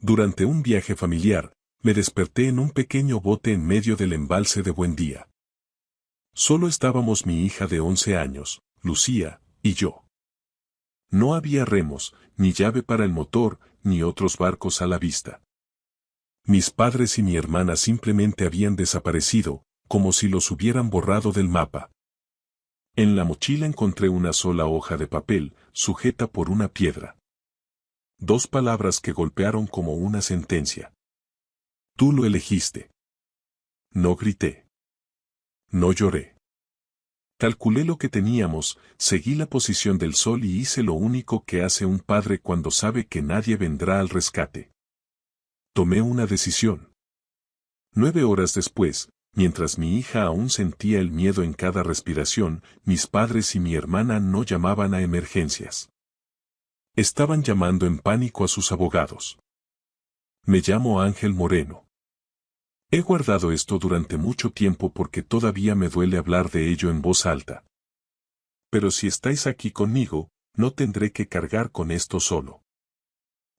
Durante un viaje familiar, me desperté en un pequeño bote en medio del embalse de Buendía. Solo estábamos mi hija de 11 años, Lucía, y yo. No había remos, ni llave para el motor, ni otros barcos a la vista. Mis padres y mi hermana simplemente habían desaparecido, como si los hubieran borrado del mapa. En la mochila encontré una sola hoja de papel, sujeta por una piedra. 2 palabras que golpearon como una sentencia. Tú lo elegiste. No grité. No lloré. Calculé lo que teníamos, seguí la posición del sol y hice lo único que hace un padre cuando sabe que nadie vendrá al rescate. Tomé una decisión. 9 horas después, mientras mi hija aún sentía el miedo en cada respiración, mis padres y mi hermana no llamaban a emergencias. Estaban llamando en pánico a sus abogados. Me llamo Ángel Moreno. He guardado esto durante mucho tiempo porque todavía me duele hablar de ello en voz alta. Pero si estáis aquí conmigo, no tendré que cargar con esto solo.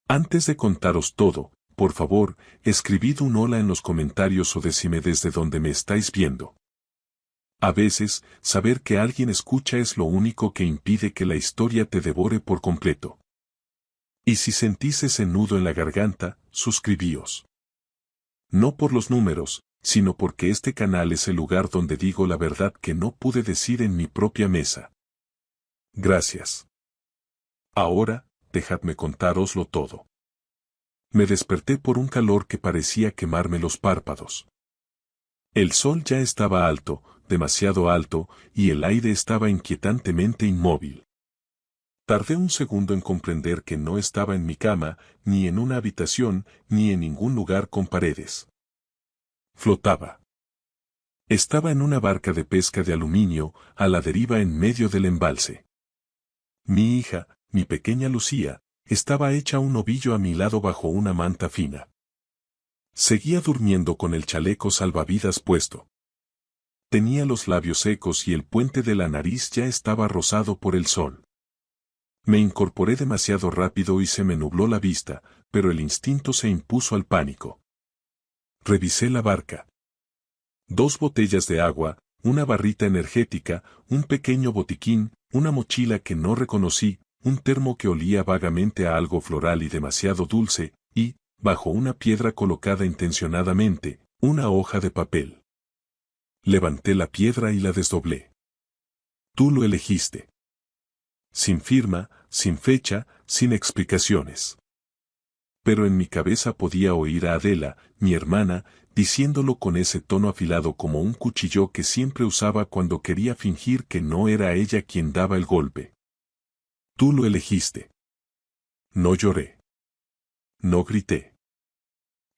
Antes de contaros todo, por favor, escribid un hola en los comentarios o decime desde donde me estáis viendo. A veces, saber que alguien escucha es lo único que impide que la historia te devore por completo. Y si sentís ese nudo en la garganta, suscribíos. No por los números, sino porque este canal es el lugar donde digo la verdad que no pude decir en mi propia mesa. Gracias. Ahora, dejadme contároslo todo. Me desperté por un calor que parecía quemarme los párpados. El sol ya estaba alto, demasiado alto, y el aire estaba inquietantemente inmóvil. Tardé un segundo en comprender que no estaba en mi cama, ni en una habitación, ni en ningún lugar con paredes. Flotaba. Estaba en una barca de pesca de aluminio, a la deriva en medio del embalse. Mi hija, mi pequeña Lucía, estaba hecha un ovillo a mi lado bajo una manta fina. Seguía durmiendo con el chaleco salvavidas puesto. Tenía los labios secos y el puente de la nariz ya estaba rosado por el sol. Me incorporé demasiado rápido y se me nubló la vista, pero el instinto se impuso al pánico. Revisé la barca. 2 botellas de agua, una barrita energética, un pequeño botiquín, una mochila que no reconocí, un termo que olía vagamente a algo floral y demasiado dulce, y, bajo una piedra colocada intencionadamente, una hoja de papel. Levanté la piedra y la desdoblé. Tú lo elegiste. Sin firma, sin fecha, sin explicaciones. Pero en mi cabeza podía oír a Adela, mi hermana, diciéndolo con ese tono afilado como un cuchillo que siempre usaba cuando quería fingir que no era ella quien daba el golpe. Tú lo elegiste. No lloré. No grité.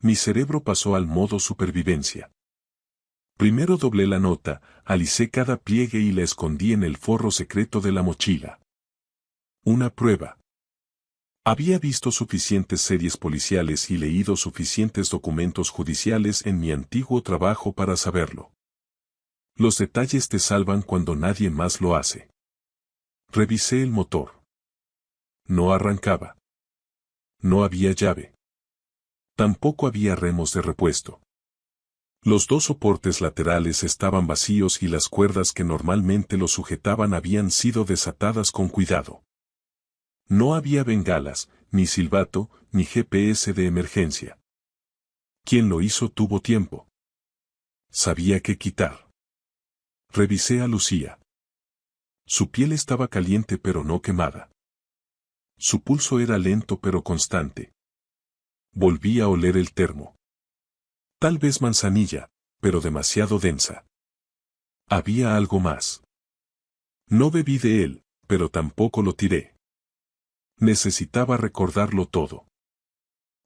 Mi cerebro pasó al modo supervivencia. Primero doblé la nota, alicé cada pliegue y la escondí en el forro secreto de la mochila. Una prueba. Había visto suficientes series policiales y leído suficientes documentos judiciales en mi antiguo trabajo para saberlo. Los detalles te salvan cuando nadie más lo hace. Revisé el motor. No arrancaba. No había llave. Tampoco había remos de repuesto. Los 2 soportes laterales estaban vacíos y las cuerdas que normalmente lo sujetaban habían sido desatadas con cuidado. No había bengalas, ni silbato, ni GPS de emergencia. Quien lo hizo tuvo tiempo. Sabía qué quitar. Revisé a Lucía. Su piel estaba caliente pero no quemada. Su pulso era lento pero constante. Volví a oler el termo. Tal vez manzanilla, pero demasiado densa. Había algo más. No bebí de él, pero tampoco lo tiré. Necesitaba recordarlo todo.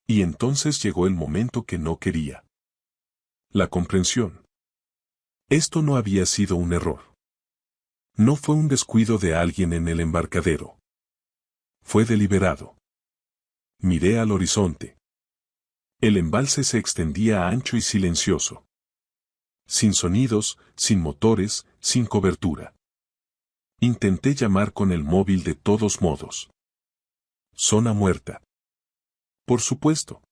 Y entonces llegó el momento que no quería. La comprensión. Esto no había sido un error. No fue un descuido de alguien en el embarcadero. Fue deliberado. Miré al horizonte. El embalse se extendía ancho y silencioso. Sin sonidos, sin motores, sin cobertura. Intenté llamar con el móvil de todos modos. Zona muerta. Por supuesto.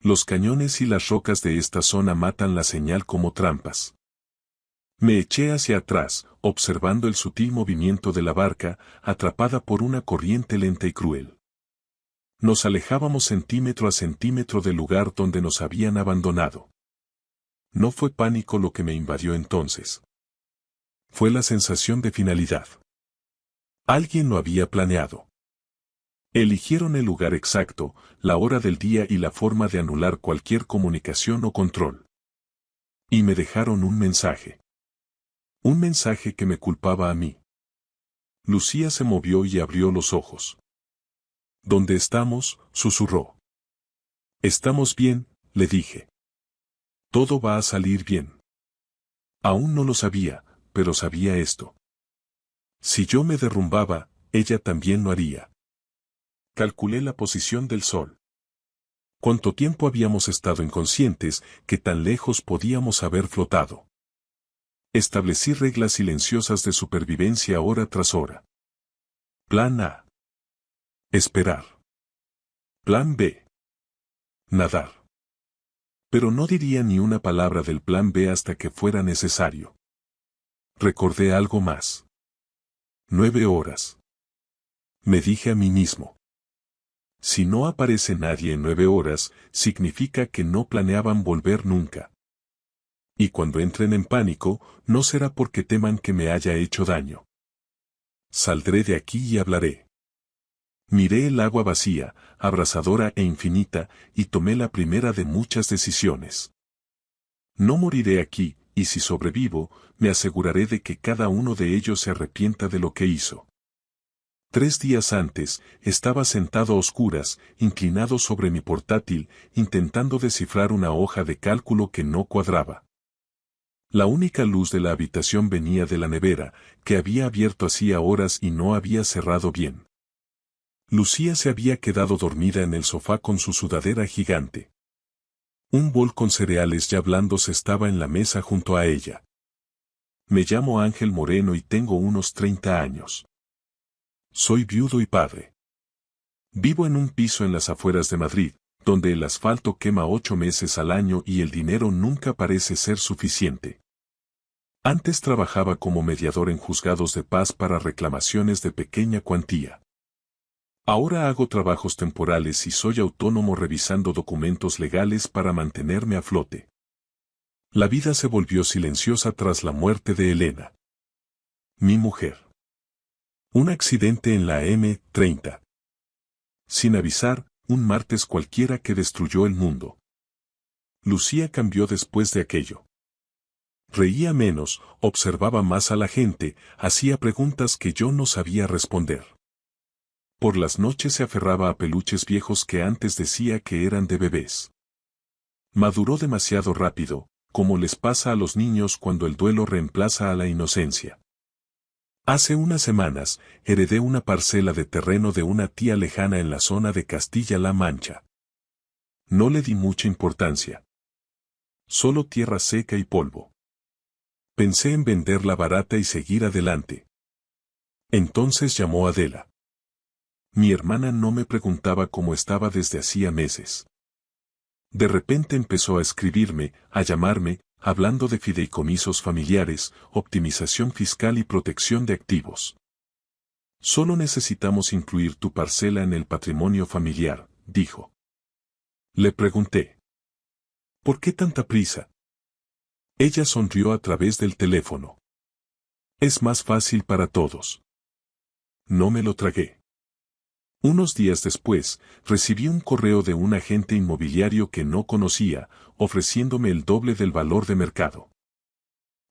Los cañones y las rocas de esta zona matan la señal como trampas. Me eché hacia atrás, observando el sutil movimiento de la barca, atrapada por una corriente lenta y cruel. Nos alejábamos centímetro a centímetro del lugar donde nos habían abandonado. No fue pánico lo que me invadió entonces. Fue la sensación de finalidad. Alguien lo había planeado. Eligieron el lugar exacto, la hora del día y la forma de anular cualquier comunicación o control. Y me dejaron un mensaje. Un mensaje que me culpaba a mí. Lucía se movió y abrió los ojos. ¿Dónde estamos?, susurró. Estamos bien, le dije. Todo va a salir bien. Aún no lo sabía, pero sabía esto. Si yo me derrumbaba, ella también lo haría. Calculé la posición del sol. ¿Cuánto tiempo habíamos estado inconscientes, que tan lejos podíamos haber flotado? Establecí reglas silenciosas de supervivencia hora tras hora. Plan A. Esperar. Plan B. Nadar. Pero no diría ni una palabra del plan B hasta que fuera necesario. Recordé algo más. 9 horas. Me dije a mí mismo. Si no aparece nadie en 9 horas, significa que no planeaban volver nunca. Y cuando entren en pánico, no será porque teman que me haya hecho daño. Saldré de aquí y hablaré. Miré el agua vacía, abrasadora e infinita, y tomé la primera de muchas decisiones. No moriré aquí, y si sobrevivo, me aseguraré de que cada uno de ellos se arrepienta de lo que hizo. 3 días antes, estaba sentado a oscuras, inclinado sobre mi portátil, intentando descifrar una hoja de cálculo que no cuadraba. La única luz de la habitación venía de la nevera, que había abierto hacía horas y no había cerrado bien. Lucía se había quedado dormida en el sofá con su sudadera gigante. Un bol con cereales ya blandos estaba en la mesa junto a ella. Me llamo Ángel Moreno y tengo unos 30 años. Soy viudo y padre. Vivo en un piso en las afueras de Madrid, donde el asfalto quema 8 meses al año y el dinero nunca parece ser suficiente. Antes trabajaba como mediador en juzgados de paz para reclamaciones de pequeña cuantía. Ahora hago trabajos temporales y soy autónomo revisando documentos legales para mantenerme a flote. La vida se volvió silenciosa tras la muerte de Elena. Mi mujer. Un accidente en la M30. Sin avisar, un martes cualquiera que destruyó el mundo. Lucía cambió después de aquello. Reía menos, observaba más a la gente, hacía preguntas que yo no sabía responder. Por las noches se aferraba a peluches viejos que antes decía que eran de bebés. Maduró demasiado rápido, como les pasa a los niños cuando el duelo reemplaza a la inocencia. Hace unas semanas, heredé una parcela de terreno de una tía lejana en la zona de Castilla-La Mancha. No le di mucha importancia. Solo tierra seca y polvo. Pensé en venderla barata y seguir adelante. Entonces llamó Adela. Mi hermana no me preguntaba cómo estaba desde hacía meses. De repente empezó a escribirme, a llamarme, hablando de fideicomisos familiares, optimización fiscal y protección de activos. Solo necesitamos incluir tu parcela en el patrimonio familiar, dijo. Le pregunté. ¿Por qué tanta prisa? Ella sonrió a través del teléfono. Es más fácil para todos. No me lo tragué. Unos días después, recibí un correo de un agente inmobiliario que no conocía, ofreciéndome el doble del valor de mercado.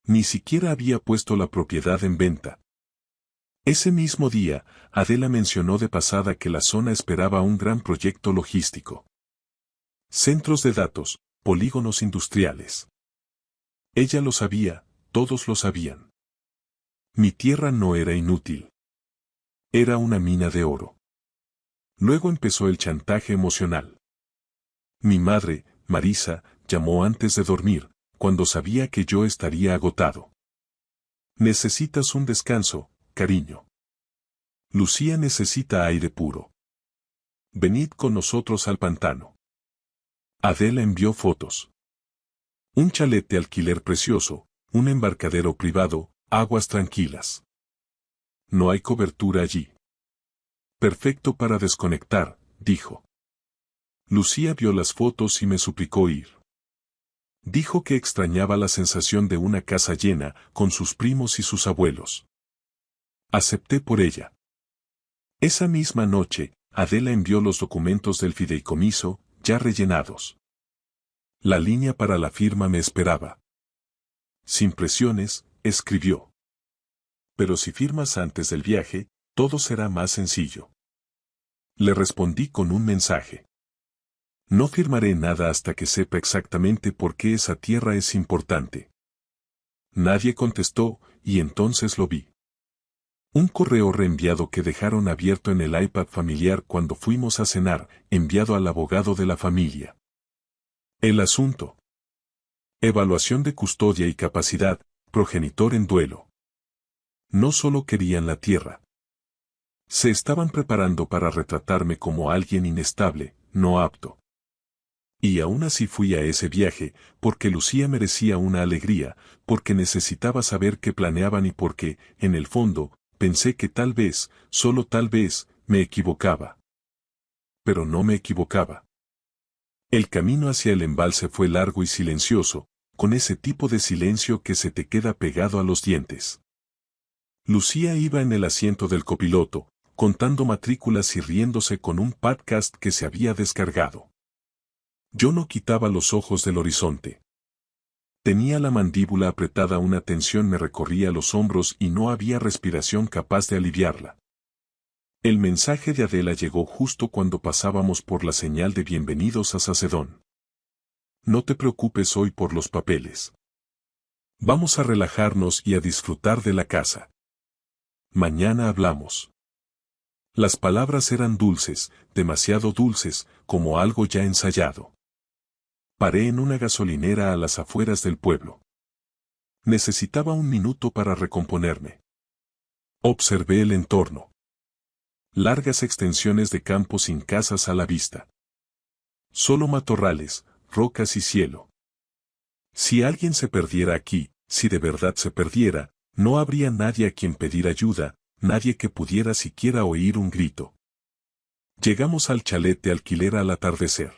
Ni siquiera había puesto la propiedad en venta. Ese mismo día, Adela mencionó de pasada que la zona esperaba un gran proyecto logístico. Centros de datos, polígonos industriales. Ella lo sabía, todos lo sabían. Mi tierra no era inútil. Era una mina de oro. Luego empezó el chantaje emocional. Mi madre, Marisa, llamó antes de dormir, cuando sabía que yo estaría agotado. Necesitas un descanso, cariño. Lucía necesita aire puro. Venid con nosotros al pantano. Adela envió fotos. Un chalet de alquiler precioso, un embarcadero privado, aguas tranquilas. No hay cobertura allí. Perfecto para desconectar, dijo. Lucía vio las fotos y me suplicó ir. Dijo que extrañaba la sensación de una casa llena, con sus primos y sus abuelos. Acepté por ella. Esa misma noche, Adela envió los documentos del fideicomiso, ya rellenados. La línea para la firma me esperaba. Sin presiones, escribió. Pero si firmas antes del viaje, todo será más sencillo. Le respondí con un mensaje. No firmaré nada hasta que sepa exactamente por qué esa tierra es importante. Nadie contestó, y entonces lo vi. Un correo reenviado que dejaron abierto en el iPad familiar cuando fuimos a cenar, enviado al abogado de la familia. El asunto. Evaluación de custodia y capacidad, progenitor en duelo. No solo querían la tierra. Se estaban preparando para retratarme como alguien inestable, no apto. Y aún así fui a ese viaje, porque Lucía merecía una alegría, porque necesitaba saber qué planeaban y porque, en el fondo, pensé que tal vez, solo tal vez, me equivocaba. Pero no me equivocaba. El camino hacia el embalse fue largo y silencioso, con ese tipo de silencio que se te queda pegado a los dientes. Lucía iba en el asiento del copiloto, contando matrículas y riéndose con un podcast que se había descargado. Yo no quitaba los ojos del horizonte. Tenía la mandíbula apretada, una tensión me recorría los hombros y no había respiración capaz de aliviarla. El mensaje de Adela llegó justo cuando pasábamos por la señal de bienvenidos a Sacedón. No te preocupes hoy por los papeles. Vamos a relajarnos y a disfrutar de la casa. Mañana hablamos. Las palabras eran dulces, demasiado dulces, como algo ya ensayado. Paré en una gasolinera a las afueras del pueblo. Necesitaba un minuto para recomponerme. Observé el entorno. Largas extensiones de campo sin casas a la vista. Solo matorrales, rocas y cielo. Si alguien se perdiera aquí, si de verdad se perdiera, no habría nadie a quien pedir ayuda, nadie que pudiera siquiera oír un grito. Llegamos al chalet de alquiler al atardecer.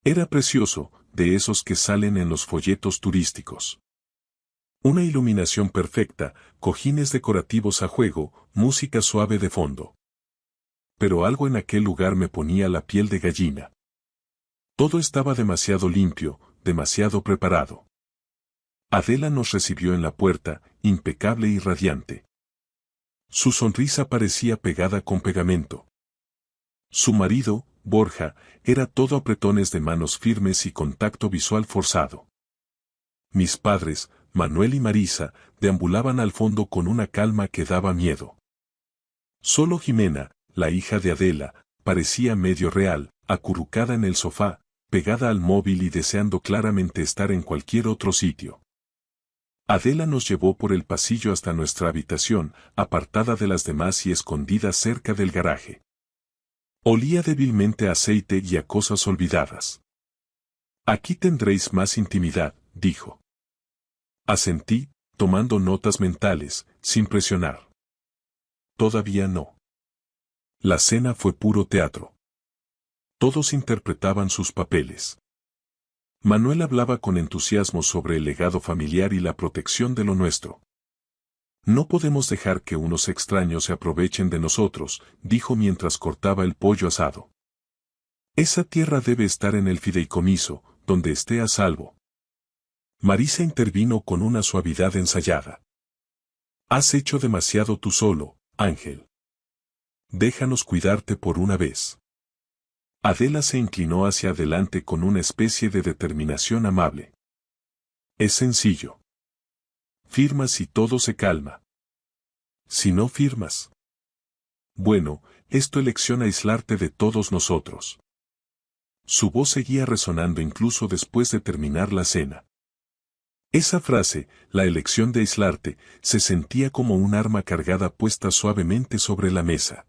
Era precioso, de esos que salen en los folletos turísticos. Una iluminación perfecta, cojines decorativos a juego, música suave de fondo. Pero algo en aquel lugar me ponía la piel de gallina. Todo estaba demasiado limpio, demasiado preparado. Adela nos recibió en la puerta, impecable y radiante. Su sonrisa parecía pegada con pegamento. Su marido, Borja, era todo apretones de manos firmes y contacto visual forzado. Mis padres, Manuel y Marisa, deambulaban al fondo con una calma que daba miedo. Solo Jimena, la hija de Adela, parecía medio real, acurrucada en el sofá, pegada al móvil y deseando claramente estar en cualquier otro sitio. Adela nos llevó por el pasillo hasta nuestra habitación, apartada de las demás y escondida cerca del garaje. Olía débilmente a aceite y a cosas olvidadas. Aquí tendréis más intimidad, dijo. Asentí, tomando notas mentales, sin presionar. Todavía no. La cena fue puro teatro. Todos interpretaban sus papeles. Manuel hablaba con entusiasmo sobre el legado familiar y la protección de lo nuestro. No podemos dejar que unos extraños se aprovechen de nosotros, dijo mientras cortaba el pollo asado. Esa tierra debe estar en el fideicomiso, donde esté a salvo. Marisa intervino con una suavidad ensayada. Has hecho demasiado tú solo, Ángel. Déjanos cuidarte por una vez. Adela se inclinó hacia adelante con una especie de determinación amable. Es sencillo. Firmas y todo se calma. Si no firmas. Bueno, es tu elección aislarte de todos nosotros. Su voz seguía resonando incluso después de terminar la cena. Esa frase, la elección de aislarte, se sentía como un arma cargada puesta suavemente sobre la mesa.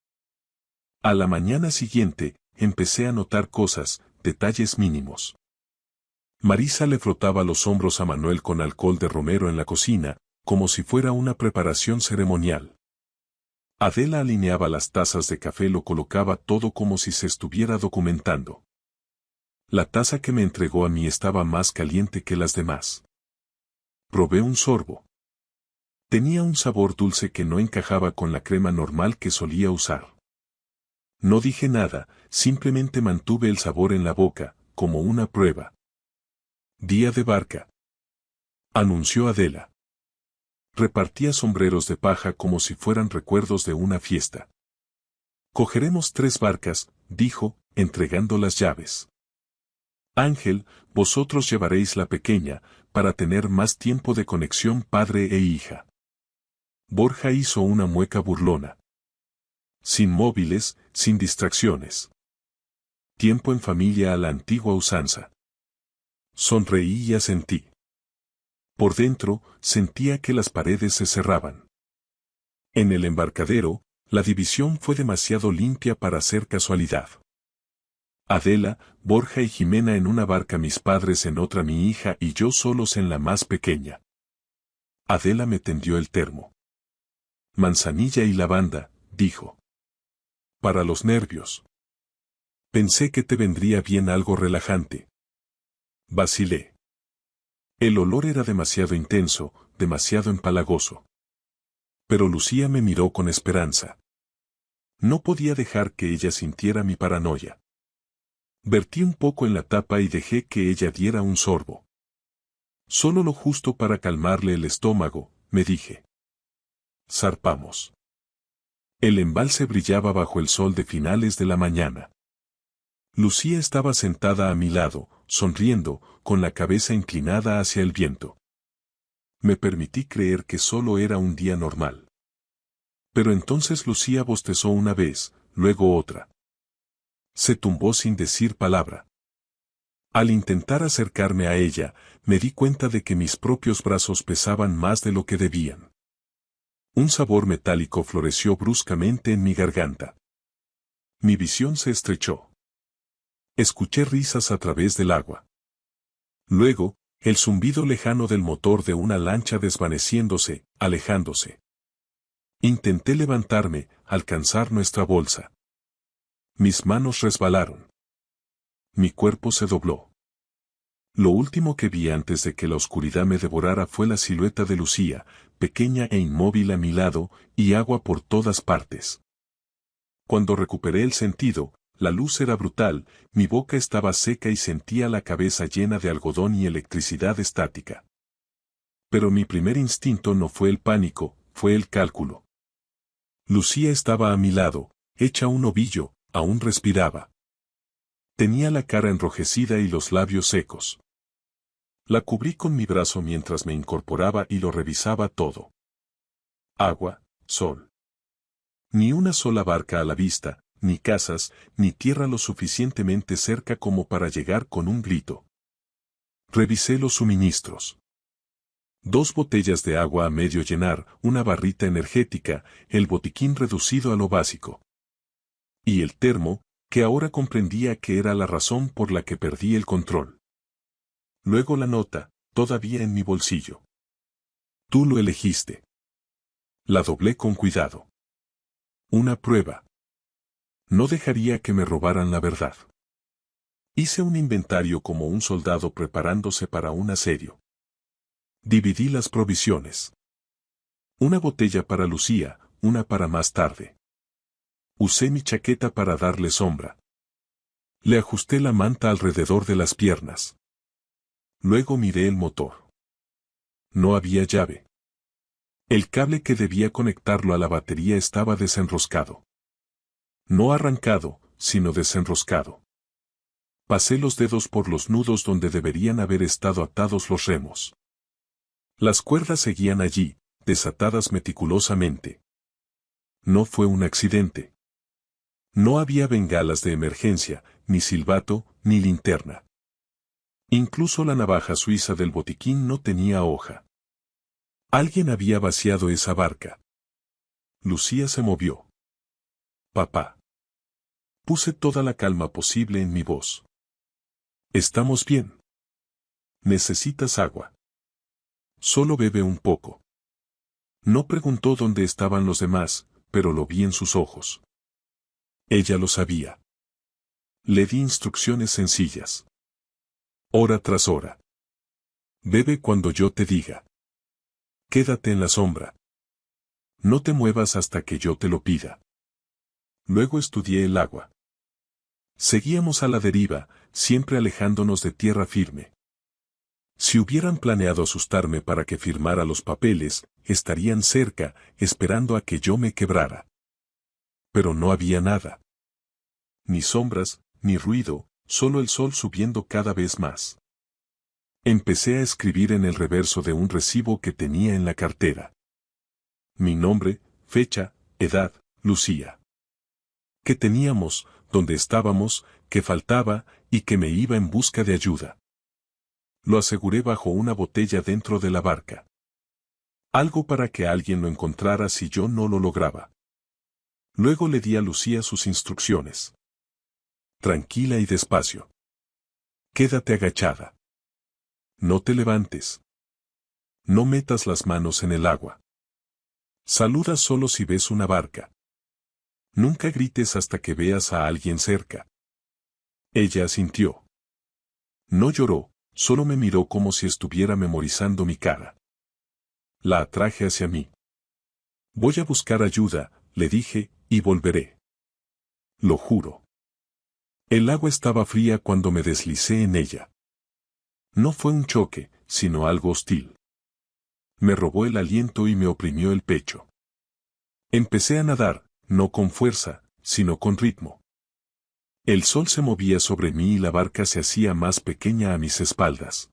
A la mañana siguiente, empecé a notar cosas, detalles mínimos. Marisa le frotaba los hombros a Manuel con alcohol de romero en la cocina, como si fuera una preparación ceremonial. Adela alineaba las tazas de café, lo colocaba todo como si se estuviera documentando. La taza que me entregó a mí estaba más caliente que las demás. Probé un sorbo. Tenía un sabor dulce que no encajaba con la crema normal que solía usar. No dije nada, simplemente mantuve el sabor en la boca, como una prueba. Día de barca, anunció Adela. Repartía sombreros de paja como si fueran recuerdos de una fiesta. Cogeremos 3 barcas, dijo, entregando las llaves. Ángel, vosotros llevaréis la pequeña, para tener más tiempo de conexión padre e hija. Borja hizo una mueca burlona. Sin móviles, sin distracciones. Tiempo en familia a la antigua usanza. Sonreí y asentí. Por dentro, sentía que las paredes se cerraban. En el embarcadero, la división fue demasiado limpia para ser casualidad. Adela, Borja y Jimena en una barca, mis padres en otra, mi hija y yo solos en la más pequeña. Adela me tendió el termo. Manzanilla y lavanda, dijo. Para los nervios. Pensé que te vendría bien algo relajante. Vacilé. El olor era demasiado intenso, demasiado empalagoso. Pero Lucía me miró con esperanza. No podía dejar que ella sintiera mi paranoia. Vertí un poco en la tapa y dejé que ella diera un sorbo. Solo lo justo para calmarle el estómago, me dije. Zarpamos. El embalse brillaba bajo el sol de finales de la mañana. Lucía estaba sentada a mi lado, sonriendo, con la cabeza inclinada hacia el viento. Me permití creer que solo era un día normal. Pero entonces Lucía bostezó una vez, luego otra. Se tumbó sin decir palabra. Al intentar acercarme a ella, me di cuenta de que mis propios brazos pesaban más de lo que debían. Un sabor metálico floreció bruscamente en mi garganta. Mi visión se estrechó. Escuché risas a través del agua. Luego, el zumbido lejano del motor de una lancha desvaneciéndose, alejándose. Intenté levantarme, alcanzar nuestra bolsa. Mis manos resbalaron. Mi cuerpo se dobló. Lo último que vi antes de que la oscuridad me devorara fue la silueta de Lucía, pequeña e inmóvil a mi lado, y agua por todas partes. Cuando recuperé el sentido, la luz era brutal, mi boca estaba seca y sentía la cabeza llena de algodón y electricidad estática. Pero mi primer instinto no fue el pánico, fue el cálculo. Lucía estaba a mi lado, hecha un ovillo, aún respiraba. Tenía la cara enrojecida y los labios secos. La cubrí con mi brazo mientras me incorporaba y lo revisaba todo. Agua, sol. Ni una sola barca a la vista, ni casas, ni tierra lo suficientemente cerca como para llegar con un grito. Revisé los suministros. 2 botellas de agua a medio llenar, una barrita energética, el botiquín reducido a lo básico. Y el termo, que ahora comprendía que era la razón por la que perdí el control. Luego la nota, todavía en mi bolsillo. Tú lo elegiste. La doblé con cuidado. Una prueba. No dejaría que me robaran la verdad. Hice un inventario como un soldado preparándose para un asedio. Dividí las provisiones. Una botella para Lucía, una para más tarde. Usé mi chaqueta para darle sombra. Le ajusté la manta alrededor de las piernas. Luego miré el motor. No había llave. El cable que debía conectarlo a la batería estaba desenroscado. No arrancado, sino desenroscado. Pasé los dedos por los nudos donde deberían haber estado atados los remos. Las cuerdas seguían allí, desatadas meticulosamente. No fue un accidente. No había bengalas de emergencia, ni silbato, ni linterna. Incluso la navaja suiza del botiquín no tenía hoja. Alguien había vaciado esa barca. Lucía se movió. Papá. Puse toda la calma posible en mi voz. Estamos bien. ¿Necesitas agua? Solo bebe un poco. No preguntó dónde estaban los demás, pero lo vi en sus ojos. Ella lo sabía. Le di instrucciones sencillas. Hora tras hora. Bebe cuando yo te diga. Quédate en la sombra. No te muevas hasta que yo te lo pida. Luego estudié el agua. Seguíamos a la deriva, siempre alejándonos de tierra firme. Si hubieran planeado asustarme para que firmara los papeles, estarían cerca, esperando a que yo me quebrara. Pero no había nada. Ni sombras, ni ruido, solo el sol subiendo cada vez más. Empecé a escribir en el reverso de un recibo que tenía en la cartera. Mi nombre, fecha, edad, Lucía. Que teníamos, dónde estábamos, que faltaba, y que me iba en busca de ayuda. Lo aseguré bajo una botella dentro de la barca. Algo para que alguien lo encontrara si yo no lo lograba. Luego le di a Lucía sus instrucciones. Tranquila y despacio. Quédate agachada. No te levantes. No metas las manos en el agua. Saluda solo si ves una barca. Nunca grites hasta que veas a alguien cerca. Ella asintió. No lloró, solo me miró como si estuviera memorizando mi cara. La atraje hacia mí. Voy a buscar ayuda, le dije, y volveré. Lo juro. El agua estaba fría cuando me deslicé en ella. No fue un choque, sino algo hostil. Me robó el aliento y me oprimió el pecho. Empecé a nadar, no con fuerza, sino con ritmo. El sol se movía sobre mí y la barca se hacía más pequeña a mis espaldas.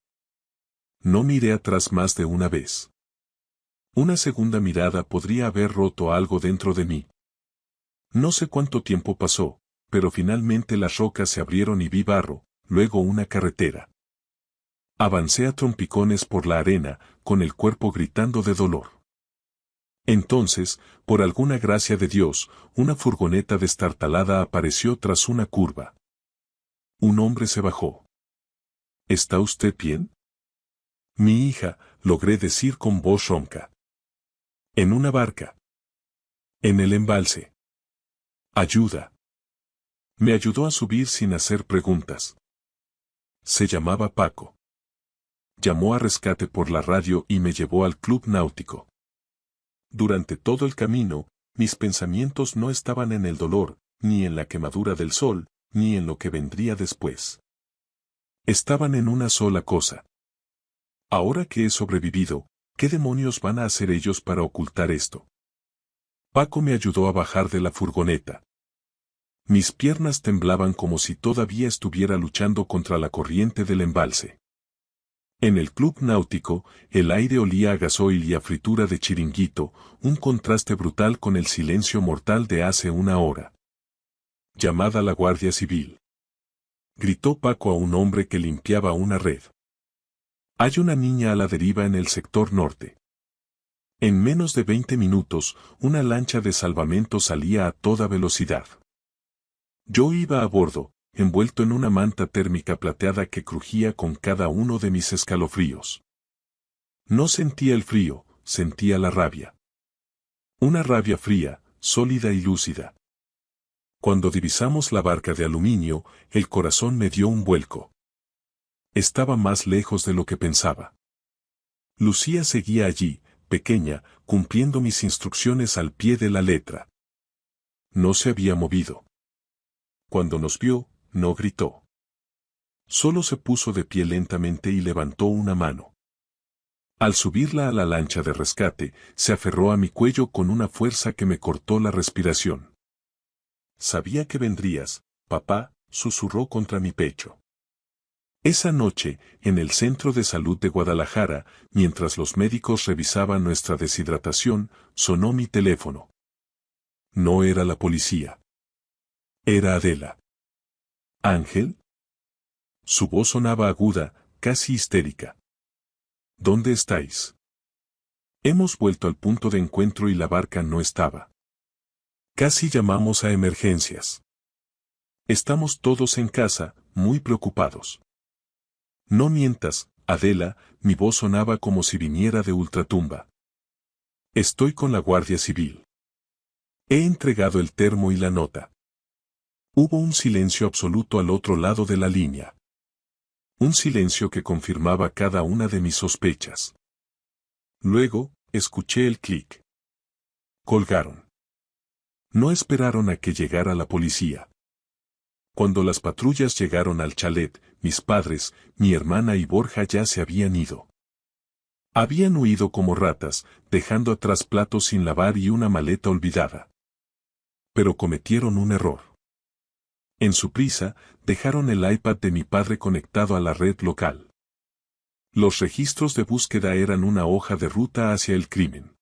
No miré atrás más de una vez. Una segunda mirada podría haber roto algo dentro de mí. No sé cuánto tiempo pasó, pero finalmente las rocas se abrieron y vi barro, luego una carretera. Avancé a trompicones por la arena, con el cuerpo gritando de dolor. Entonces, por alguna gracia de Dios, una furgoneta destartalada apareció tras una curva. Un hombre se bajó. ¿Está usted bien? Mi hija, logré decir con voz ronca. En una barca. En el embalse. Ayuda. Me ayudó a subir sin hacer preguntas. Se llamaba Paco. Llamó a rescate por la radio y me llevó al club náutico. Durante todo el camino, mis pensamientos no estaban en el dolor, ni en la quemadura del sol, ni en lo que vendría después. Estaban en una sola cosa. Ahora que he sobrevivido, ¿qué demonios van a hacer ellos para ocultar esto? Paco me ayudó a bajar de la furgoneta. Mis piernas temblaban como si todavía estuviera luchando contra la corriente del embalse. En el club náutico, el aire olía a gasoil y a fritura de chiringuito, un contraste brutal con el silencio mortal de hace una hora. Llamada a la Guardia Civil. Gritó Paco a un hombre que limpiaba una red. Hay una niña a la deriva en el sector norte. En menos de 20 minutos, una lancha de salvamento salía a toda velocidad. Yo iba a bordo, envuelto en una manta térmica plateada que crujía con cada uno de mis escalofríos. No sentía el frío, sentía la rabia. Una rabia fría, sólida y lúcida. Cuando divisamos la barca de aluminio, el corazón me dio un vuelco. Estaba más lejos de lo que pensaba. Lucía seguía allí, pequeña, cumpliendo mis instrucciones al pie de la letra. No se había movido. Cuando nos vio, no gritó. Solo se puso de pie lentamente y levantó una mano. Al subirla a la lancha de rescate, se aferró a mi cuello con una fuerza que me cortó la respiración. Sabía que vendrías, papá, susurró contra mi pecho. Esa noche, en el Centro de Salud de Guadalajara, mientras los médicos revisaban nuestra deshidratación, sonó mi teléfono. No era la policía. Era Adela. ¿Ángel? Su voz sonaba aguda, casi histérica. ¿Dónde estáis? Hemos vuelto al punto de encuentro y la barca no estaba. Casi llamamos a emergencias. Estamos todos en casa, muy preocupados. No mientas, Adela, mi voz sonaba como si viniera de ultratumba. Estoy con la Guardia Civil. He entregado el termo y la nota. Hubo un silencio absoluto al otro lado de la línea. Un silencio que confirmaba cada una de mis sospechas. Luego, escuché el clic. Colgaron. No esperaron a que llegara la policía. Cuando las patrullas llegaron al chalet, mis padres, mi hermana y Borja ya se habían ido. Habían huido como ratas, dejando atrás platos sin lavar y una maleta olvidada. Pero cometieron un error. En su prisa, dejaron el iPad de mi padre conectado a la red local. Los registros de búsqueda eran una hoja de ruta hacia el crimen.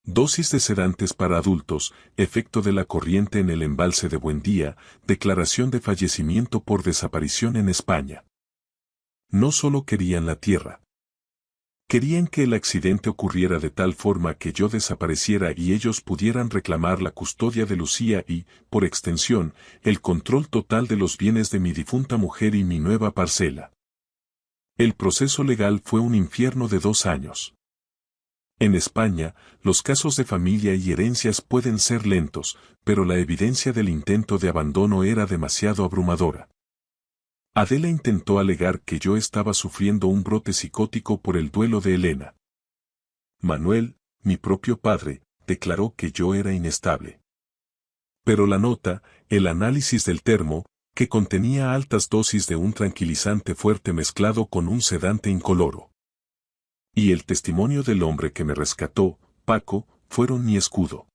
Dosis de sedantes para adultos, efecto de la corriente en el embalse de Buendía, declaración de fallecimiento por desaparición en España. No solo querían la tierra. Querían que el accidente ocurriera de tal forma que yo desapareciera y ellos pudieran reclamar la custodia de Lucía y, por extensión, el control total de los bienes de mi difunta mujer y mi nueva parcela. El proceso legal fue un infierno de 2 años. En España, los casos de familia y herencias pueden ser lentos, pero la evidencia del intento de abandono era demasiado abrumadora. Adela intentó alegar que yo estaba sufriendo un brote psicótico por el duelo de Elena. Manuel, mi propio padre, declaró que yo era inestable. Pero la nota, el análisis del termo, que contenía altas dosis de un tranquilizante fuerte mezclado con un sedante incoloro. Y el testimonio del hombre que me rescató, Paco, fueron mi escudo.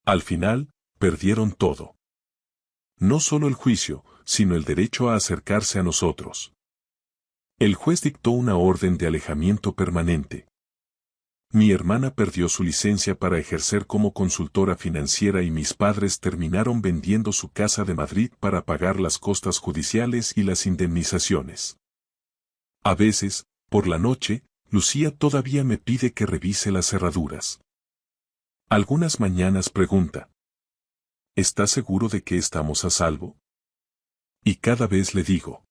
Al final, perdieron todo. No solo el juicio, sino el derecho a acercarse a nosotros. El juez dictó una orden de alejamiento permanente. Mi hermana perdió su licencia para ejercer como consultora financiera y mis padres terminaron vendiendo su casa de Madrid para pagar las costas judiciales y las indemnizaciones. A veces, por la noche, Lucía todavía me pide que revise las cerraduras. Algunas mañanas pregunta: ¿estás seguro de que estamos a salvo? Y cada vez le digo: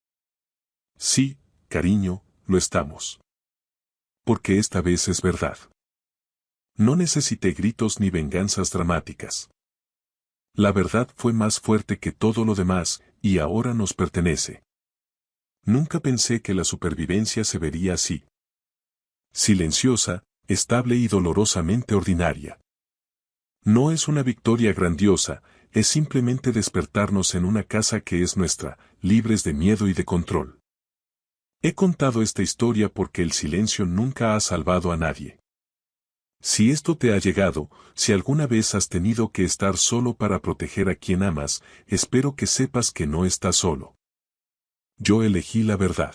sí, cariño, lo estamos. Porque esta vez es verdad. No necesité gritos ni venganzas dramáticas. La verdad fue más fuerte que todo lo demás, y ahora nos pertenece. Nunca pensé que la supervivencia se vería así. Silenciosa, estable y dolorosamente ordinaria. No es una victoria grandiosa, es simplemente despertarnos en una casa que es nuestra, libres de miedo y de control. He contado esta historia porque el silencio nunca ha salvado a nadie. Si esto te ha llegado, si alguna vez has tenido que estar solo para proteger a quien amas, espero que sepas que no estás solo. Yo elegí la verdad.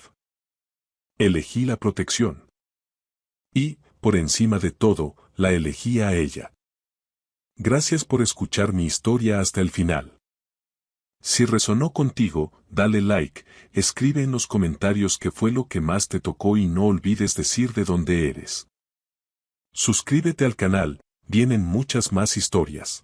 Elegí la protección. Y, por encima de todo, la elegí a ella. Gracias por escuchar mi historia hasta el final. Si resonó contigo, dale like, escribe en los comentarios qué fue lo que más te tocó y no olvides decir de dónde eres. Suscríbete al canal, vienen muchas más historias.